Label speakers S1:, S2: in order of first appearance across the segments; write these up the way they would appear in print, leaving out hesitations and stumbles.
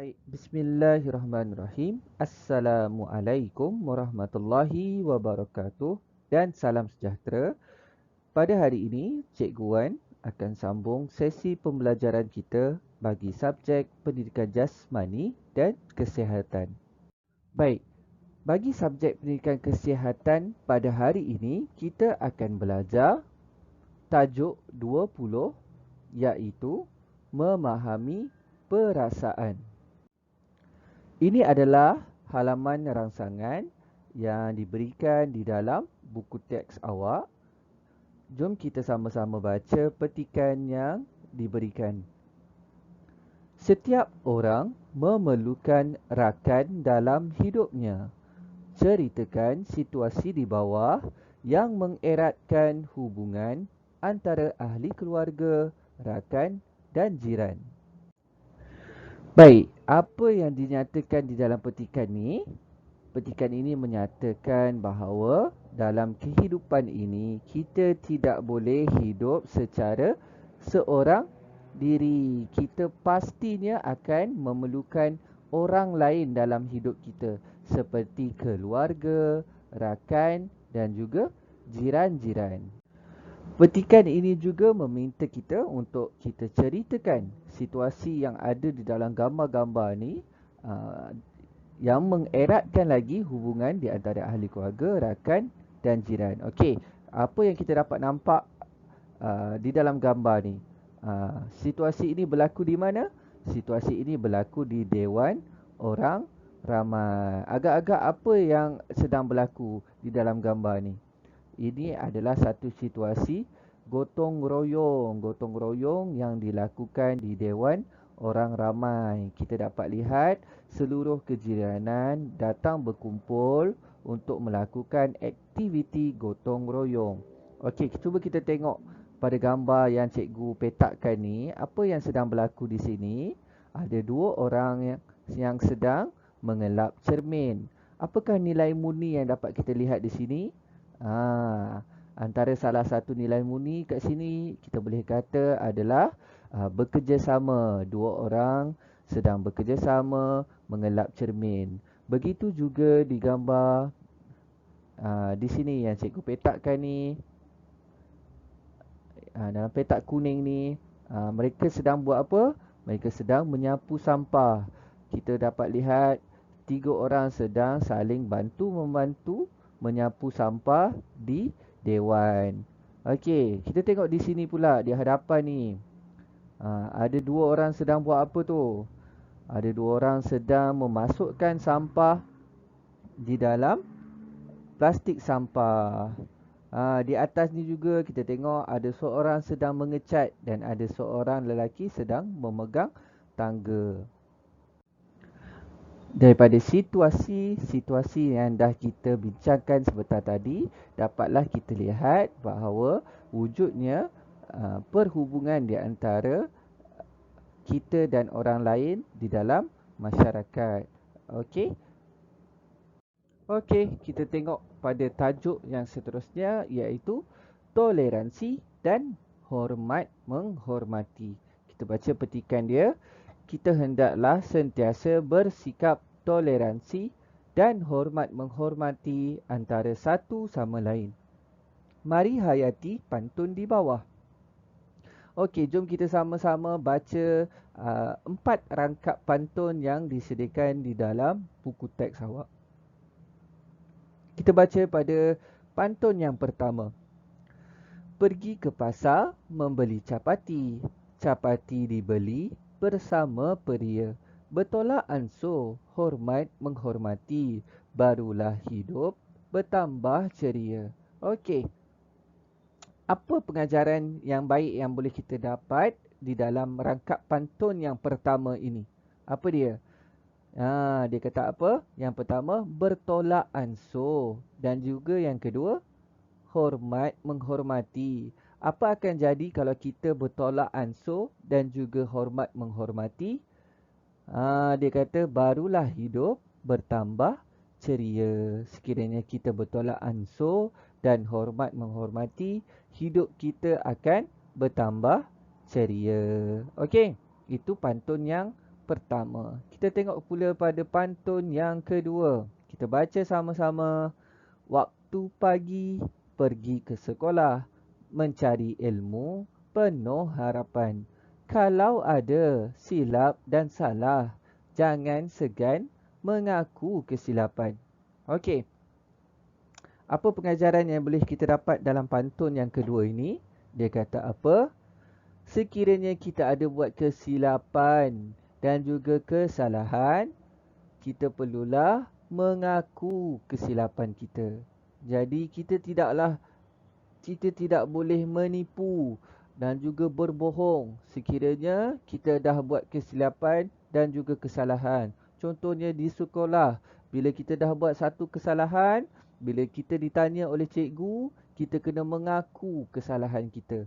S1: Baik, bismillahirrahmanirrahim. Assalamualaikum warahmatullahi wabarakatuh dan salam sejahtera. Pada hari ini, Cikgu Wan akan sambung sesi pembelajaran kita bagi subjek pendidikan jasmani dan kesihatan. Baik, bagi subjek pendidikan kesihatan pada hari ini, kita akan belajar tajuk 20 iaitu memahami perasaan. Ini adalah halaman rangsangan yang diberikan di dalam buku teks awak. Jom kita sama-sama baca petikan yang diberikan. Setiap orang memerlukan rakan dalam hidupnya. Ceritakan situasi di bawah yang mengeratkan hubungan antara ahli keluarga, rakan dan jiran. Baik, apa yang dinyatakan di dalam petikan ni? Petikan ini menyatakan bahawa dalam kehidupan ini kita tidak boleh hidup secara seorang diri. Kita pastinya akan memerlukan orang lain dalam hidup kita seperti keluarga, rakan dan juga jiran-jiran. Petikan ini juga meminta kita untuk kita ceritakan situasi yang ada di dalam gambar-gambar ni yang mengeratkan lagi hubungan di antara ahli keluarga, rakan dan jiran. Okey, apa yang kita dapat nampak di dalam gambar ni? Situasi ini berlaku di mana? Situasi ini berlaku di Dewan Orang Ramai. Agak-agak apa yang sedang berlaku di dalam gambar ni? Ini adalah satu situasi gotong royong yang dilakukan di Dewan Orang Ramai. Kita dapat lihat seluruh kejiranan datang berkumpul untuk melakukan aktiviti gotong royong. Okey, cuba kita tengok pada gambar yang cikgu petakkan ni, apa yang sedang berlaku di sini? Ada dua orang yang sedang mengelap cermin. Apakah nilai murni yang dapat kita lihat di sini? Antara salah satu nilai murni kat sini kita boleh kata adalah bekerjasama. Dua orang sedang bekerjasama mengelap cermin. Begitu juga di gambar di sini yang cikgu petakkan ni. Dalam petak kuning ni, mereka sedang buat apa? Mereka sedang menyapu sampah. Kita dapat lihat tiga orang sedang saling bantu-membantu menyapu sampah di dewan. Okey, kita tengok di sini pula di hadapan ni. Ada dua orang sedang buat apa tu? Ada dua orang sedang memasukkan sampah di dalam plastik sampah. Di atas ni juga kita tengok ada seorang sedang mengecat dan ada seorang lelaki sedang memegang tangga. Daripada situasi yang dah kita bincangkan sebentar tadi, dapatlah kita lihat bahawa wujudnya perhubungan di antara kita dan orang lain di dalam masyarakat. Okey. Okey, kita tengok pada tajuk yang seterusnya iaitu toleransi dan hormat menghormati. Kita baca petikan dia. Kita hendaklah sentiasa bersikap toleransi dan hormat menghormati antara satu sama lain. Mari hayati pantun di bawah. Okey, jom kita sama-sama baca 4 rangkap pantun yang disediakan di dalam buku teks awak. Kita baca pada pantun yang pertama. Pergi ke pasar membeli capati. Capati dibeli bersama peria. Bertolak ansur, hormat menghormati. Barulah hidup bertambah ceria. Okey. Apa pengajaran yang baik yang boleh kita dapat di dalam rangkap pantun yang pertama ini? Apa dia? Dia kata apa? Yang pertama, bertolak ansur. Dan juga yang kedua, hormat menghormati. Apa akan jadi kalau kita bertolak ansur dan juga hormat menghormati? Dia kata barulah hidup bertambah ceria. Sekiranya kita bertolak ansur dan hormat menghormati, hidup kita akan bertambah ceria. Okey, itu pantun yang pertama. Kita tengok pula pada pantun yang kedua. Kita baca sama-sama. Waktu pagi pergi ke sekolah, mencari ilmu penuh harapan. Kalau ada silap dan salah, jangan segan mengaku kesilapan. Okey, apa pengajaran yang boleh kita dapat dalam pantun yang kedua ini? Dia kata apa? Sekiranya kita ada buat kesilapan dan juga kesalahan, kita perlulah mengaku kesilapan kita. Jadi kita tidak boleh menipu dan juga berbohong sekiranya kita dah buat kesilapan dan juga kesalahan. Contohnya di sekolah, bila kita dah buat satu kesalahan, bila kita ditanya oleh cikgu, kita kena mengaku kesalahan kita.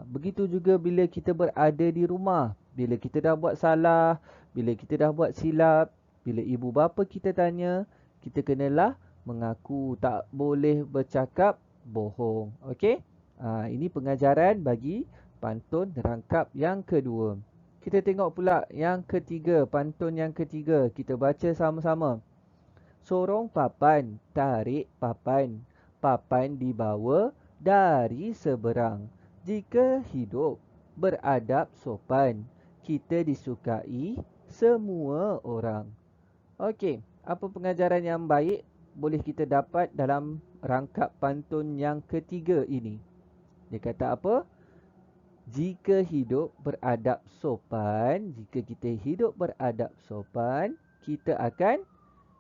S1: Begitu juga bila kita berada di rumah, bila kita dah buat salah, bila kita dah buat silap, bila ibu bapa kita tanya, kita kenalah mengaku, tak boleh bercakap bohong. Okey? Ini pengajaran bagi pantun rangkap yang kedua. Kita tengok pula yang ketiga, pantun yang ketiga. Kita baca sama-sama. Sorong papan, tarik papan. Papan dibawa dari seberang. Jika hidup beradab sopan, kita disukai semua orang. Okey, apa pengajaran yang baik boleh kita dapat dalam rangkap pantun yang ketiga ini? Dia kata apa? Jika hidup beradab sopan, jika kita hidup beradab sopan, kita akan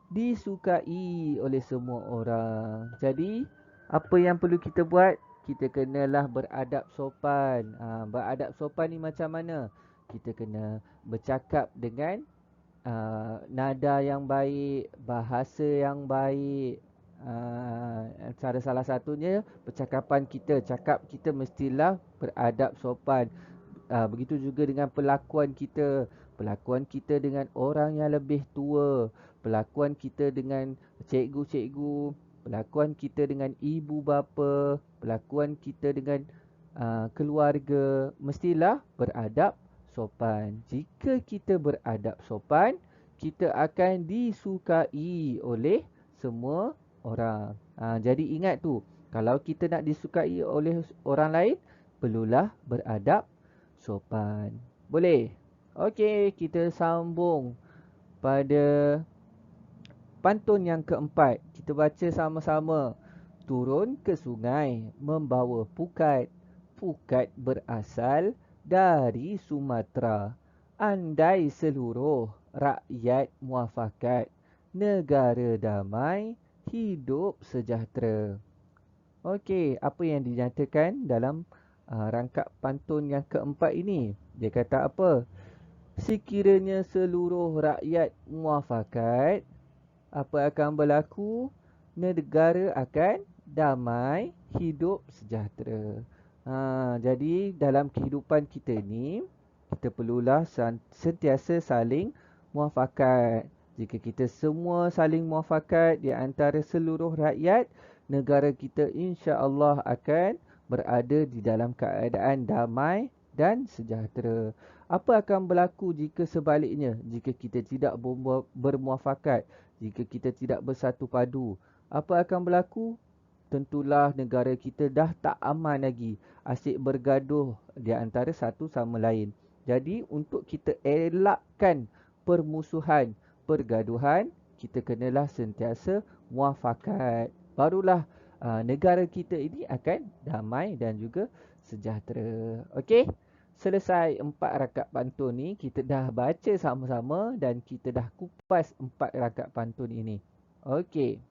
S1: disukai oleh semua orang. Jadi, apa yang perlu kita buat? Kita kenalah beradab sopan. Beradab sopan ni macam mana? Kita kena bercakap dengan nada yang baik, bahasa yang baik. Cara salah satunya percakapan kita, cakap kita mestilah beradab sopan. Begitu juga dengan perlakuan kita dengan orang yang lebih tua, perlakuan kita dengan cikgu-cikgu, perlakuan kita dengan ibu bapa, perlakuan kita dengan keluarga, mestilah beradab sopan. Jika kita beradab sopan, kita akan disukai oleh semua orang. Jadi ingat tu, kalau kita nak disukai oleh orang lain, perlulah beradab sopan. Boleh? Okey, kita sambung pada pantun yang keempat. Kita baca sama-sama. Turun ke sungai membawa pukat. Pukat berasal dari Sumatera. Andai seluruh rakyat muafakat, negara damai, hidup sejahtera. Okey, apa yang dinyatakan dalam rangkap pantun yang keempat ini? Dia kata apa? Sekiranya seluruh rakyat muafakat, apa akan berlaku? Negara akan damai, hidup sejahtera. Jadi dalam kehidupan kita ni, kita perlulah sentiasa saling muafakat. Jika kita semua saling muafakat di antara seluruh rakyat, negara kita insya-Allah akan berada di dalam keadaan damai dan sejahtera. Apa akan berlaku jika sebaliknya? Jika kita tidak bermuafakat, jika kita tidak bersatu padu, apa akan berlaku? Tentulah negara kita dah tak aman lagi, asyik bergaduh di antara satu sama lain. Jadi untuk kita elakkan permusuhan, pergaduhan, kita kenalah sentiasa muafakat. Barulah negara kita ini akan damai dan juga sejahtera. Okey? Selesai 4 rangkap pantun ni, kita dah baca sama-sama dan kita dah kupas 4 rangkap pantun ini. Okey.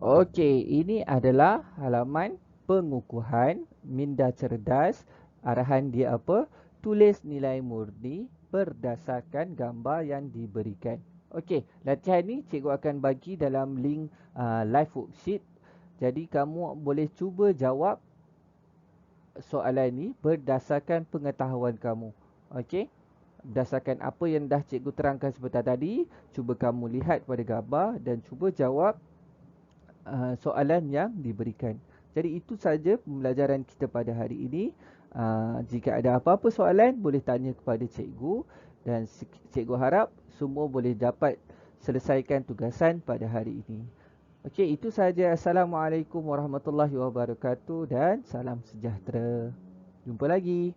S1: Okey, ini adalah halaman pengukuhan minda cerdas. Arahan dia apa? Tulis nilai murni berdasarkan gambar yang diberikan. Okey, latihan ni cikgu akan bagi dalam link live worksheet. Jadi kamu boleh cuba jawab soalan ni berdasarkan pengetahuan kamu. Okey? Berdasarkan apa yang dah cikgu terangkan sebentar tadi, cuba kamu lihat pada gambar dan cuba jawab soalan yang diberikan. Jadi itu saja pembelajaran kita pada hari ini. Jika ada apa-apa soalan, boleh tanya kepada cikgu. Dan cikgu harap semua boleh dapat selesaikan tugasan pada hari ini. Okey, itu sahaja. Assalamualaikum warahmatullahi wabarakatuh dan salam sejahtera. Jumpa lagi.